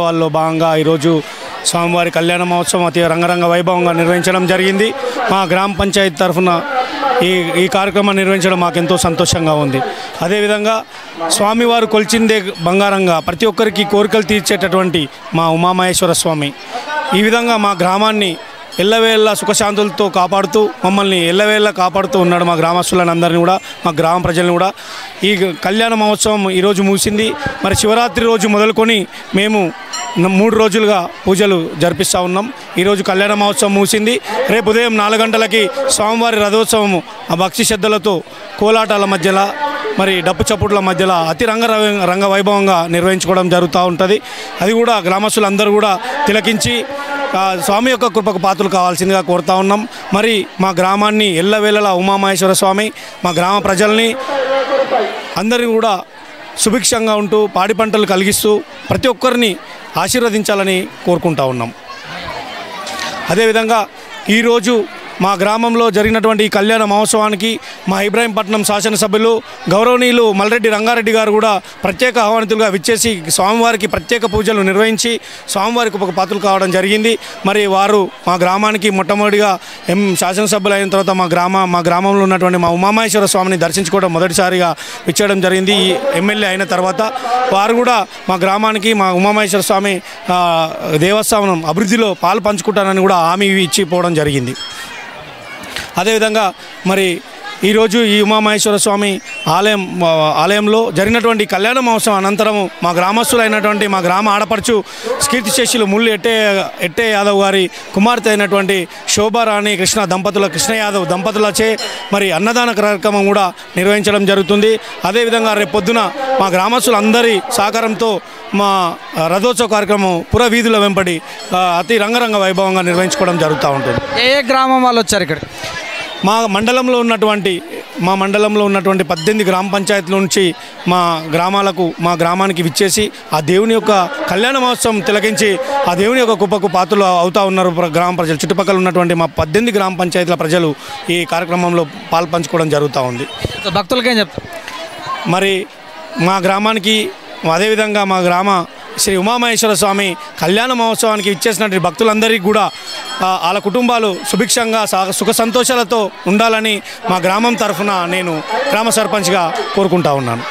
వాళ్ళలో భాగంగా ఈరోజు స్వామివారి కళ్యాణ మహోత్సవం అతి రంగరంగ వైభవంగా నిర్వహించడం జరిగింది. మా గ్రామ పంచాయతీ తరఫున ఈ కార్యక్రమం నిర్వహించడం మాకెంతో సంతోషంగా ఉంది. అదేవిధంగా స్వామివారు కొలిచిందే బంగారంగా ప్రతి ఒక్కరికి కోరికలు తీర్చేటటువంటి మా ఉమామహేశ్వర స్వామి ఈ విధంగా మా గ్రామాన్ని ఎల్లవేళ్ళ సుఖశాంతులతో కాపాడుతూ మమ్మల్ని ఎల్లవేళ్ళ కాపాడుతూ ఉన్నాడు. మా గ్రామస్తులను అందరినీ కూడా మా గ్రామ ప్రజలను కూడా ఈ కళ్యాణ మహోత్సవం ఈరోజు ముగిసింది. మరి శివరాత్రి రోజు మొదలుకొని మేము 3 రోజులుగా పూజలు జరిపిస్తూ ఉన్నాం. ఈరోజు కళ్యాణ మహోత్సవం ముగిసింది. రేపు ఉదయం 4 గంటలకి స్వామివారి రథోత్సవం ఆ భక్తి శ్రద్ధలతో కోలాటాల మధ్యలో మరి డప్పు చప్పుట్ల మధ్యలో అతి రంగ వైభవంగా నిర్వహించుకోవడం జరుగుతూ ఉంటుంది. అది కూడా గ్రామస్తులందరూ కూడా తిలకించి స్వామి యొక్క కృపకు పాత్రలు కావాల్సిందిగా కోరుతా ఉన్నాం. మరి మా గ్రామాన్ని ఎల్లవేళలా ఉమామహేశ్వర స్వామి మా గ్రామ ప్రజల్ని అందరినీ కూడా సుభిక్షంగా ఉంటూ పాడి పంటలు కలిగిస్తూ ప్రతి ఒక్కరిని ఆశీర్వదించాలని కోరుకుంటా ఉన్నాం. అదేవిధంగా ఈరోజు మా గ్రామంలో జరిగినటువంటి ఈ కళ్యాణ మహోత్సవానికి మా ఇబ్రాహీంపట్నం శాసనసభ్యులు గౌరవనీయులు మల్రెడ్డి రంగారెడ్డి గారు కూడా ప్రత్యేక ఆహ్వానితులుగా విచ్చేసి స్వామివారికి ప్రత్యేక పూజలు నిర్వహించి స్వామివారికి ఒక పాత్రలు కావడం జరిగింది. మరి వారు మా గ్రామానికి మొట్టమొదటిగా శాసనసభ్యులు అయిన తర్వాత మా గ్రామంలో ఉన్నటువంటి మా ఉమామహేశ్వర స్వామిని దర్శించుకోవడం మొదటిసారిగా విచ్చేయడం జరిగింది. ఈ ఎమ్మెల్యే అయిన తర్వాత వారు కూడా మా గ్రామానికి మా ఉమామహేశ్వర స్వామి దేవస్థానం అభివృద్ధిలో పాలు పంచుకుంటానని కూడా హామీ ఇచ్చిపోవడం జరిగింది. అదేవిధంగా మరి ఈరోజు ఈ ఉమామహేశ్వర స్వామి ఆలయంలో జరిగినటువంటి కళ్యాణ మహోత్సవం అనంతరం మా గ్రామస్తులైనటువంటి మా గ్రామ ఆడపడుచు కీర్తిశేషులు ముళ్ళు ఎట్టే యాదవ్ గారి కుమార్తె అయినటువంటి శోభారాణి కృష్ణ యాదవ్ దంపతులచే మరి అన్నదాన కార్యక్రమం కూడా నిర్వహించడం జరుగుతుంది. అదేవిధంగా రేపు పొద్దున మా గ్రామస్తులందరి సహకారంతో మా రథోత్సవ కార్యక్రమం పుర వీధుల వెంబడి అతి రంగరంగ వైభవంగా నిర్వహించుకోవడం జరుగుతూ ఉంటుంది. ఏ గ్రామం వాళ్ళు వచ్చారు ఇక్కడ? మా మండలంలో ఉన్నటువంటి 18 గ్రామ పంచాయతీల నుంచి మా గ్రామానికి విచ్చేసి ఆ దేవుని యొక్క కళ్యాణ మహోత్సవం తిలకించి ఆ దేవుని యొక్క కృపకు పాత్రలు అవుతూ ఉన్నారు గ్రామ ప్రజలు. చుట్టుపక్కల ఉన్నటువంటి మా 18 గ్రామ పంచాయతీల ప్రజలు ఈ కార్యక్రమంలో పాల్పంచుకోవడం జరుగుతూ ఉంది. భక్తులకేం చెప్తారు? మరి మా గ్రామానికి అదేవిధంగా మా గ్రామ శ్రీ ఉమామహేశ్వర స్వామి కళ్యాణ మహోత్సవానికి ఇచ్చేసినటువంటి భక్తులందరికీ కూడా వాళ్ళ కుటుంబాలు సుభిక్షంగా సుఖ సంతోషాలతో ఉండాలని మా గ్రామం తరఫున నేను గ్రామ సర్పంచ్గా కోరుకుంటా ఉన్నాను.